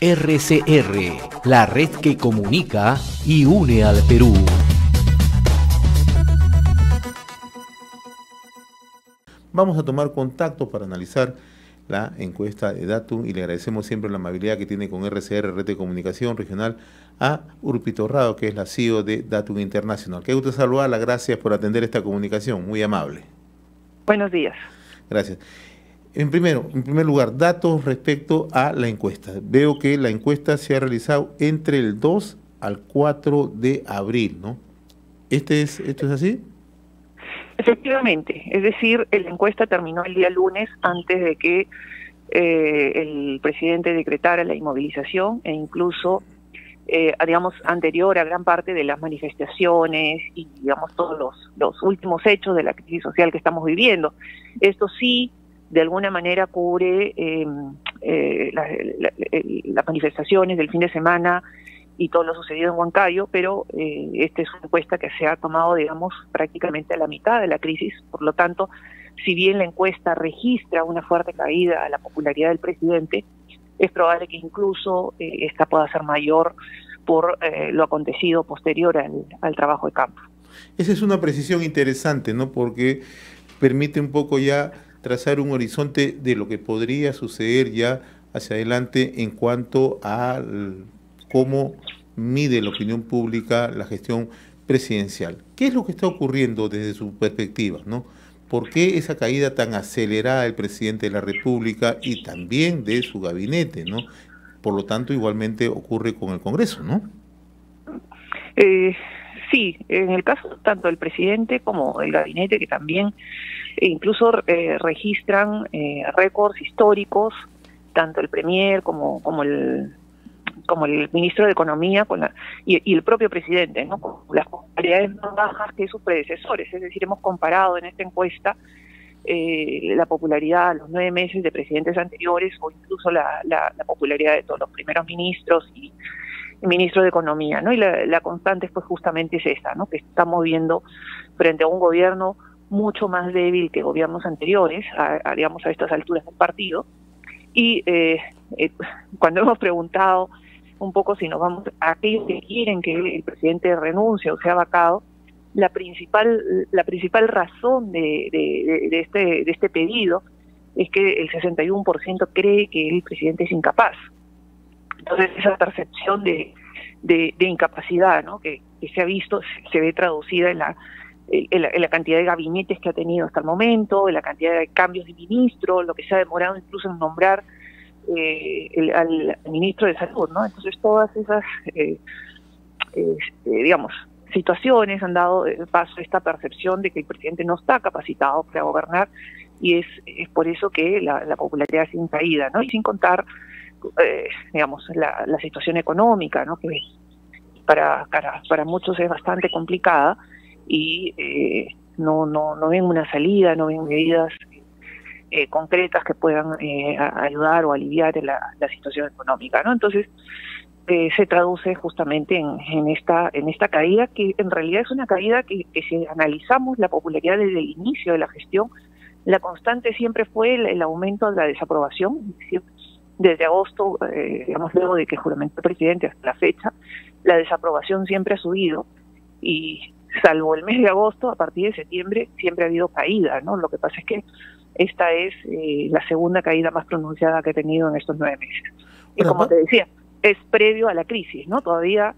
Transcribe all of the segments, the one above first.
RCR, la red que comunica y une al Perú. Vamos a tomar contacto para analizar la encuesta de Datum y le agradecemos siempre la amabilidad que tiene con RCR, Red de Comunicación Regional, a Urpi Torrado, que es la CEO de Datum International. Qué gusto saludarla, gracias por atender esta comunicación, muy amable. Buenos días. Gracias. En primer lugar, datos respecto a la encuesta. Veo que la encuesta se ha realizado entre el 2 al 4 de abril, ¿no? ¿Esto es así? Efectivamente, es decir, la encuesta terminó el día lunes antes de que el presidente decretara la inmovilización e incluso, digamos, anterior a gran parte de las manifestaciones y, digamos, todos los últimos hechos de la crisis social que estamos viviendo. Esto sí, de alguna manera cubre las manifestaciones del fin de semana y todo lo sucedido en Huancayo, pero esta es una encuesta que se ha tomado, digamos, prácticamente a la mitad de la crisis. Por lo tanto, si bien la encuesta registra una fuerte caída a la popularidad del presidente, es probable que incluso esta pueda ser mayor por lo acontecido posterior al trabajo de campo. Esa es una precisión interesante, ¿no? Porque permite un poco ya trazar un horizonte de lo que podría suceder ya hacia adelante en cuanto a cómo mide la opinión pública la gestión presidencial. ¿Qué es lo que está ocurriendo desde su perspectiva, ¿no? ¿Por qué esa caída tan acelerada del presidente de la República y también de su gabinete, ¿no? Por lo tanto, igualmente ocurre con el Congreso, ¿no? Sí, en el caso tanto del presidente como del gabinete, que también incluso registran récords históricos, tanto el premier como el ministro de Economía y el propio presidente, ¿no? Con las popularidades más bajas que sus predecesores. Es decir, hemos comparado en esta encuesta la popularidad a los 9 meses de presidentes anteriores o incluso la popularidad de todos los primeros ministros y ministro de Economía, ¿no? Y la constante pues justamente es esta, ¿no? Que estamos viendo frente a un gobierno mucho más débil que gobiernos anteriores, digamos a estas alturas del partido. Y cuando hemos preguntado un poco si nos vamos a aquellos que quieren que el presidente renuncie o sea vacado, la principal razón de este pedido es que el 61% cree que el presidente es incapaz. Entonces esa percepción de incapacidad, ¿no? que se ha visto, se ve traducida en la cantidad de gabinetes que ha tenido hasta el momento, en la cantidad de cambios de ministro, lo que se ha demorado incluso en nombrar al ministro de Salud, ¿no? Entonces todas esas, digamos, situaciones han dado paso a esta percepción de que el presidente no está capacitado para gobernar y es por eso que la popularidad sigue en caída, ¿no? Y sin contar digamos, la situación económica, ¿no? Que para muchos es bastante complicada y no ven una salida, no ven medidas concretas que puedan ayudar o aliviar la situación económica, ¿no? Entonces se traduce justamente en esta caída, que en realidad es una caída que si analizamos la popularidad desde el inicio de la gestión, la constante siempre fue el aumento de la desaprobación, es decir, desde agosto, digamos, luego de que juramentó el presidente hasta la fecha, la desaprobación siempre ha subido y salvo el mes de agosto, a partir de septiembre siempre ha habido caída, ¿no? Lo que pasa es que esta es la segunda caída más pronunciada que ha tenido en estos 9 meses. Y como te decía, es previo a la crisis, ¿no? Todavía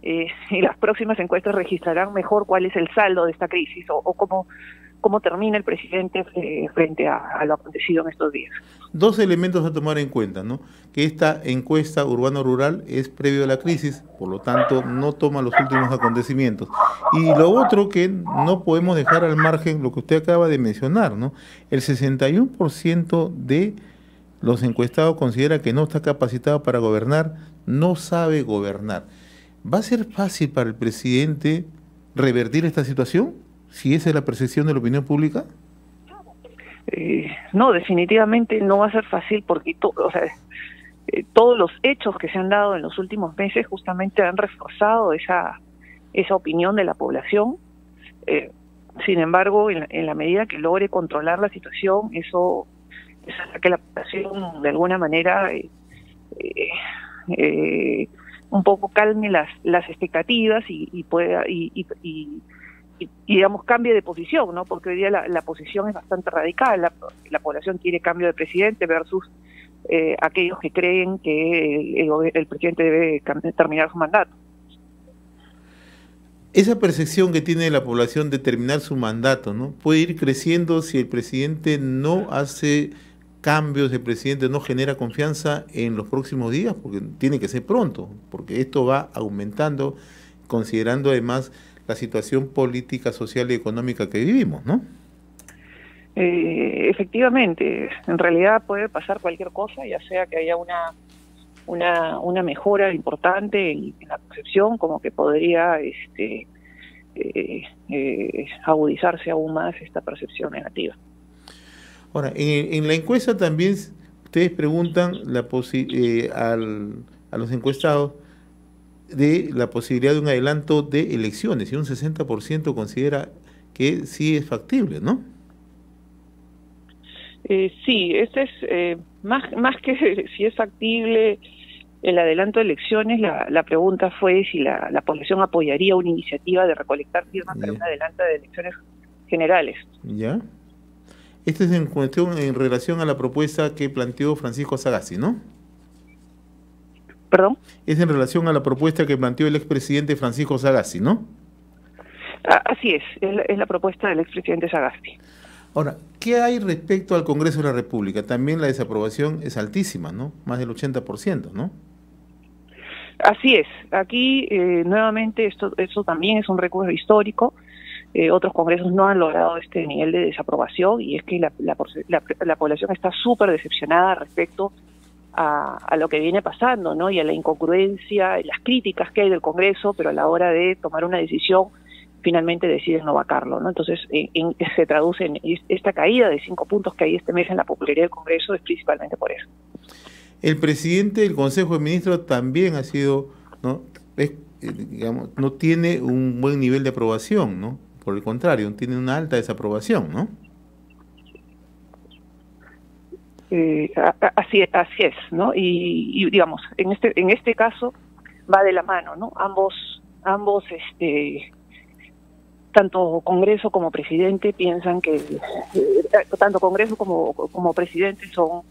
y las próximas encuestas registrarán mejor cuál es el saldo de esta crisis o cómo termina el presidente frente a lo acontecido en estos días. Dos elementos a tomar en cuenta, ¿no? Que esta encuesta urbano-rural es previo a la crisis, por lo tanto no toma los últimos acontecimientos. Y lo otro que no podemos dejar al margen, lo que usted acaba de mencionar, ¿no? El 61% de los encuestados considera que no está capacitado para gobernar, no sabe gobernar. ¿Va a ser fácil para el presidente revertir esta situación, si esa es la percepción de la opinión pública? No, definitivamente no va a ser fácil porque todos los hechos que se han dado en los últimos meses justamente han reforzado esa opinión de la población. Sin embargo, en la medida que logre controlar la situación, eso hará que la población de alguna manera eh, un poco calme las expectativas y pueda y, digamos, cambie de posición, ¿no? Porque hoy día la posición es bastante radical. La población quiere cambio de presidente versus aquellos que creen que el presidente debe terminar su mandato. Esa percepción que tiene la población de terminar su mandato, ¿no?, puede ir creciendo si el presidente no hace cambios, el presidente no genera confianza en los próximos días, porque tiene que ser pronto, porque esto va aumentando, considerando además la situación política, social y económica que vivimos, ¿no? Efectivamente, en realidad puede pasar cualquier cosa, ya sea que haya una mejora importante en la percepción, como que podría agudizarse aún más esta percepción negativa. Ahora, en la encuesta también ustedes preguntan a los encuestados de la posibilidad de un adelanto de elecciones, y un 60% considera que sí es factible, ¿no? Sí, este es más que si es factible el adelanto de elecciones. La pregunta fue si la población apoyaría una iniciativa de recolectar firmas para un adelanto de elecciones generales. Ya. Esta es en cuestión en relación a la propuesta que planteó Francisco Sagasti, ¿no? ¿Perdón? Es en relación a la propuesta que planteó el expresidente Francisco Sagasti, ¿no? Así es la propuesta del expresidente Sagasti. Ahora, ¿qué hay respecto al Congreso de la República? También la desaprobación es altísima, ¿no? Más del 80%, ¿no? Así es. Aquí, nuevamente, esto también es un récord histórico. Otros congresos no han logrado este nivel de desaprobación, y es que la población está súper decepcionada respecto a lo que viene pasando, ¿no? Y a la incongruencia, las críticas que hay del Congreso, pero a la hora de tomar una decisión, finalmente deciden no vacarlo, ¿no? Entonces, se traduce en esta caída de 5 puntos que hay este mes en la popularidad del Congreso, es principalmente por eso. El presidente del Consejo de Ministros también ha sido, ¿no?, digamos, no tiene un buen nivel de aprobación, ¿no? Por el contrario, tiene una alta desaprobación, ¿no? Así es, ¿no? Y digamos, en este caso va de la mano, ¿no? Ambos tanto Congreso como presidente piensan que tanto Congreso como presidente son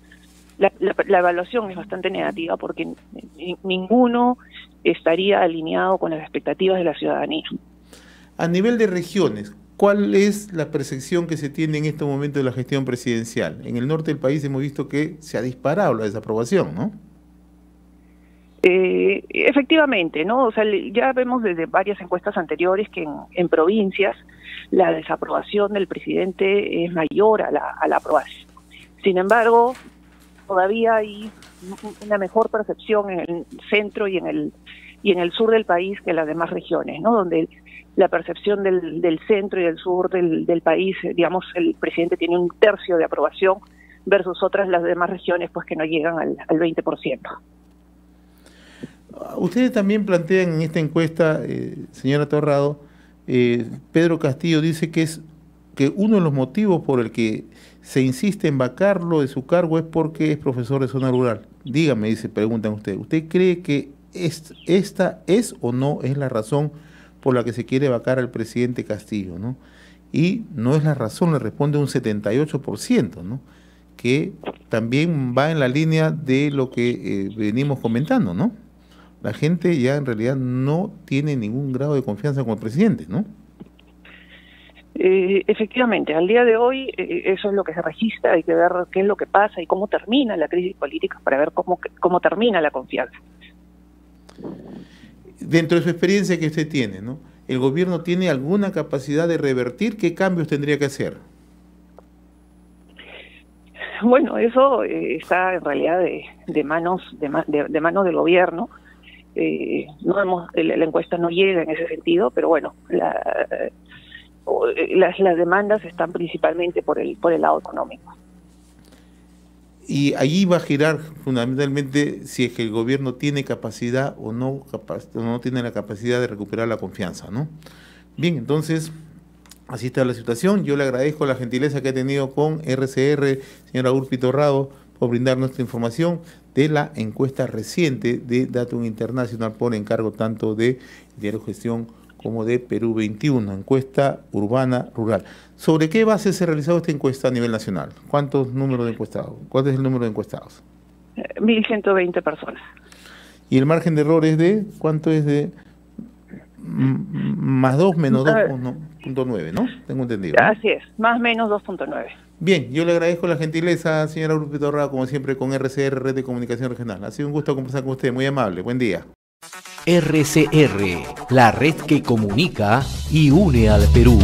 la evaluación es bastante negativa, porque ninguno estaría alineado con las expectativas de la ciudadanía. A nivel de regiones, ¿cuál es la percepción que se tiene en este momento de la gestión presidencial? En el norte del país hemos visto que se ha disparado la desaprobación, ¿no? Efectivamente, ¿no? O sea, ya vemos desde varias encuestas anteriores que en provincias la desaprobación del presidente es mayor a la aprobación. Sin embargo, todavía hay una mejor percepción en el centro y en el sur del país que en las demás regiones, ¿no? Donde la percepción del centro y del sur del país, digamos, el presidente tiene 1/3 de aprobación versus las demás regiones, pues, que no llegan al 20%. Ustedes también plantean en esta encuesta, señora Torrado, Pedro Castillo dice que uno de los motivos por el que se insiste en vacarlo de su cargo es porque es profesor de zona rural. Dígame, preguntan ustedes, ¿usted cree que esta es o no es la razón por la que se quiere vacar al presidente Castillo, ¿no? Y no es la razón, le responde un 78%, ¿no? Que también va en la línea de lo que venimos comentando, ¿no? La gente ya en realidad no tiene ningún grado de confianza con el presidente, ¿no? Efectivamente, al día de hoy eso es lo que se registra. Hay que ver qué es lo que pasa y cómo termina la crisis política para ver cómo termina la confianza. Dentro de su experiencia que usted tiene, ¿no?, ¿el gobierno tiene alguna capacidad de revertir? ¿Qué cambios tendría que hacer? Bueno, eso está en realidad de manos del gobierno. La encuesta no llega en ese sentido, pero bueno, las demandas están principalmente por el lado económico. Y allí va a girar fundamentalmente si es que el gobierno tiene capacidad o no tiene la capacidad de recuperar la confianza, ¿no? Bien, entonces, así está la situación. Yo le agradezco la gentileza que ha tenido con RCR, señora Urpi Torrado, por brindarnos esta información de la encuesta reciente de Datum International por encargo tanto de Diario Gestión como de Perú 21, encuesta urbana rural. ¿Sobre qué base se ha realizado esta encuesta a nivel nacional? ¿Cuántos números de encuestados? ¿Cuál es el número de encuestados? 1.120 personas. ¿Y el margen de error es de cuánto es de más 2 menos 2.9, ¿no? Tengo entendido, ¿no? Así es, más o menos 2.9. Bien, yo le agradezco la gentileza, señora Urpi Torra, como siempre con RCR, Red de Comunicación Regional. Ha sido un gusto conversar con usted, muy amable, buen día. RCR, la red que comunica y une al Perú.